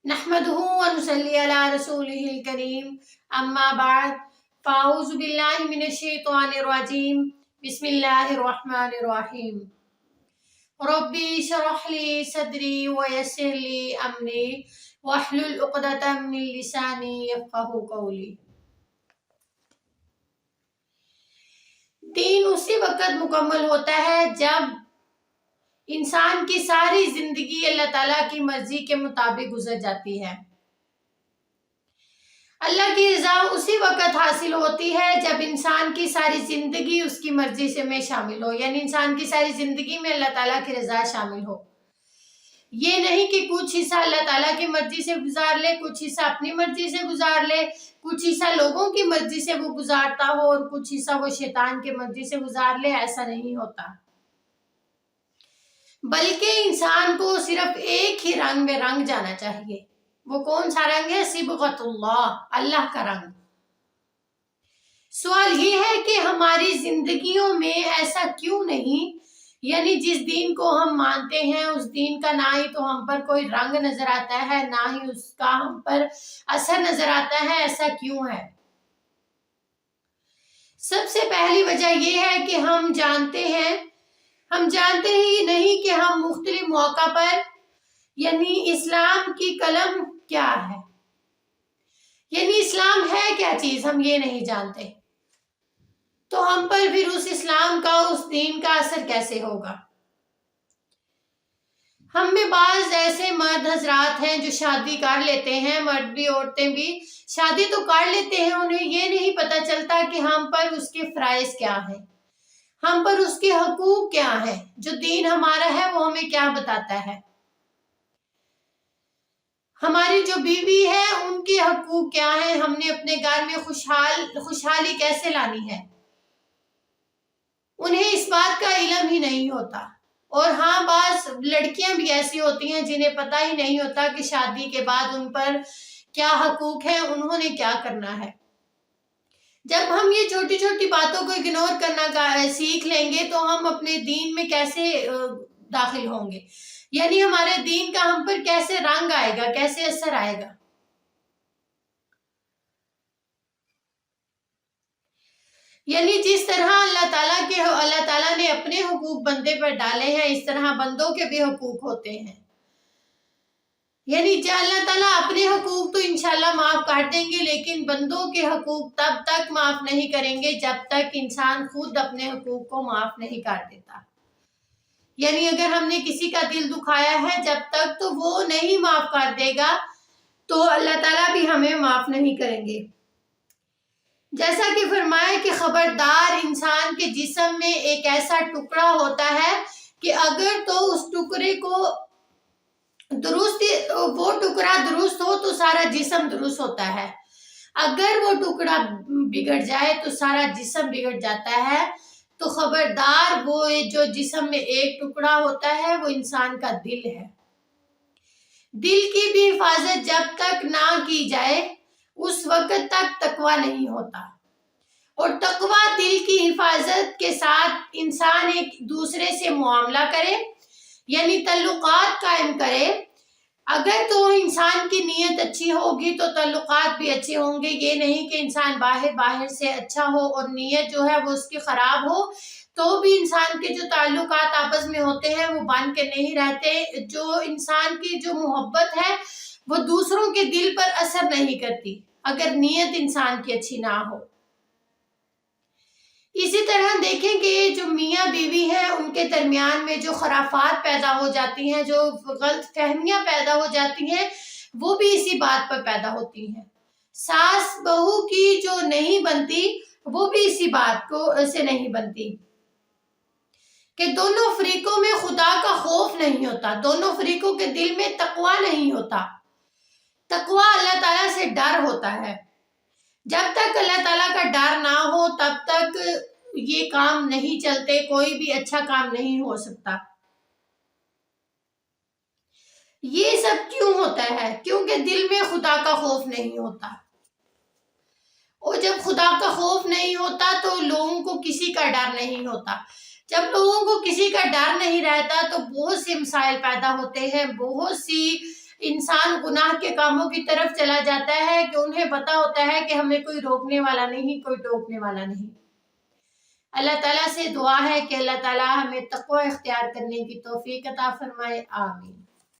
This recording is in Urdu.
نحمده ونصلي على رسوله الكريم اما بعد فاعوذ باللہ من الشیطان الرجیم بسم اللہ الرحمن الرحیم ربی اشرح لی صدری ویسر لی امری واحلل عقدۃ من لسانی یفقہوا قولی۔ دین اسی وقت مکمل ہوتا ہے جب انسان کی ساری زندگی اللہ تعالیٰ کی مرضی کے مطابق گزر جاتی ہے۔ اللہ کی رضا اسی وقت حاصل ہوتی ہے جب انسان کی ساری زندگی اس کی مرضی سے میں شامل ہو، یعنی انسان کی ساری زندگی میں اللہ تعالیٰ کی رضا شامل ہو۔ یہ نہیں کہ کچھ حصہ اللہ تعالیٰ کی مرضی سے گزار لے، کچھ حصہ اپنی مرضی سے گزار لے، کچھ حصہ لوگوں کی مرضی سے وہ گزارتا ہو اور کچھ حصہ وہ شیطان کی مرضی سے گزار لے، ایسا نہیں ہوتا۔ بلکہ انسان کو صرف ایک ہی رنگ میں رنگ جانا چاہیے۔ وہ کون سا رنگ ہے؟ صبغۃ اللہ، اللہ کا رنگ۔ سوال یہ ہے کہ ہماری زندگیوں میں ایسا کیوں نہیں، یعنی جس دین کو ہم مانتے ہیں اس دین کا نہ ہی تو ہم پر کوئی رنگ نظر آتا ہے، نہ ہی اس کا ہم پر اثر نظر آتا ہے، ایسا کیوں ہے؟ سب سے پہلی وجہ یہ ہے کہ ہم جانتے ہی نہیں کہ ہم مختلف موقع پر، یعنی اسلام کی قلم کیا ہے، یعنی اسلام ہے کیا چیز، ہم یہ نہیں جانتے، تو ہم پر پھر اس اسلام کا، اس دین کا اثر کیسے ہوگا؟ ہم میں بعض ایسے مرد حضرات ہیں جو شادی کر لیتے ہیں، مرد بھی عورتیں بھی شادی تو کر لیتے ہیں، انہیں یہ نہیں پتہ چلتا کہ ہم پر اس کے فرائض کیا ہیں، ہم پر اس کے حقوق کیا ہیں، جو دین ہمارا ہے وہ ہمیں کیا بتاتا ہے، ہماری جو بیوی ہے ان کے حقوق کیا ہیں، ہم نے اپنے گھر میں خوشحالی کیسے لانی ہے، انہیں اس بات کا علم ہی نہیں ہوتا۔ اور ہاں، بعض لڑکیاں بھی ایسی ہوتی ہیں جنہیں پتہ ہی نہیں ہوتا کہ شادی کے بعد ان پر کیا حقوق ہیں، انہوں نے کیا کرنا ہے۔ جب ہم یہ چھوٹی چھوٹی باتوں کو اگنور کرنا سیکھ لیں گے تو ہم اپنے دین میں کیسے داخل ہوں گے، یعنی ہمارے دین کا ہم پر کیسے رنگ آئے گا، کیسے اثر آئے گا۔ یعنی جس طرح اللہ تعالیٰ نے اپنے حقوق بندے پر ڈالے ہیں، اس طرح بندوں کے بھی حقوق ہوتے ہیں۔ یعنی اللہ تعالیٰ اپنے حقوق تو انشاءاللہ معاف کر دیں گے، لیکن بندوں کے حقوق تب تک معاف نہیں کریں گے جب تک انسان خود اپنے حقوق کو معاف نہیں کر دیتا۔ یعنی اگر ہم نے کسی کا دل دکھایا ہے، جب تک تو وہ نہیں معاف کر دے گا تو اللہ تعالیٰ بھی ہمیں معاف نہیں کریں گے۔ جیسا کہ فرمایا کہ خبردار، انسان کے جسم میں ایک ایسا ٹکڑا ہوتا ہے کہ اگر تو اس ٹکڑے کو وہ ٹکڑا درست ہو تو سارا جسم درست ہوتا ہے، اگر وہ ٹکڑا بگڑ جائے تو سارا جسم بگڑ جاتا ہے۔ تو خبردار، وہ جو جسم میں ایک ٹکڑا ہوتا ہے وہ انسان کا دل ہے۔ دل کی بھی حفاظت جب تک نہ کی جائے اس وقت تک تقویٰ نہیں ہوتا، اور تقویٰ دل کی حفاظت کے ساتھ انسان ایک دوسرے سے معاملہ کرے، یعنی تعلقات قائم کرے۔ اگر تو انسان کی نیت اچھی ہوگی تو تعلقات بھی اچھے ہوں گے، یہ نہیں کہ انسان باہر سے اچھا ہو اور نیت جو ہے وہ اس کی خراب ہو تو بھی انسان کے جو تعلقات آپس میں ہوتے ہیں وہ بن کے نہیں رہتے۔ جو انسان کی جو محبت ہے وہ دوسروں کے دل پر اثر نہیں کرتی اگر نیت انسان کی اچھی نہ ہو۔ اسی طرح دیکھیں کہ جو میاں بیوی ہیں ان کے درمیان میں جو خرافات پیدا ہو جاتی ہیں، جو غلط فہمیاں پیدا ہو جاتی ہیں، وہ بھی اسی بات پر پیدا ہوتی ہیں۔ ساس بہو کی جو نہیں بنتی وہ بھی اسی بات سے نہیں بنتی کہ دونوں فریقوں میں خدا کا خوف نہیں ہوتا، دونوں فریقوں کے دل میں تقویٰ نہیں ہوتا۔ تقویٰ اللہ تعالیٰ سے ڈر ہوتا ہے۔ جب تک اللہ تعالیٰ کا ڈر نہ ہو تب تک یہ کام نہیں چلتے، کوئی بھی اچھا کام نہیں ہو سکتا۔ یہ سب کیوں ہوتا ہے؟ کیونکہ دل میں خدا کا خوف نہیں ہوتا، اور جب خدا کا خوف نہیں ہوتا تو لوگوں کو کسی کا ڈر نہیں ہوتا۔ جب لوگوں کو کسی کا ڈر نہیں رہتا تو بہت سے مسائل پیدا ہوتے ہیں، بہت سی انسان گناہ کے کاموں کی طرف چلا جاتا ہے کہ انہیں پتا ہوتا ہے کہ ہمیں کوئی روکنے والا نہیں، کوئی ٹوکنے والا نہیں۔ اللہ تعالیٰ سے دعا ہے کہ اللہ تعالیٰ ہمیں تقوی اختیار کرنے کی توفیق عطا فرمائے، آمین۔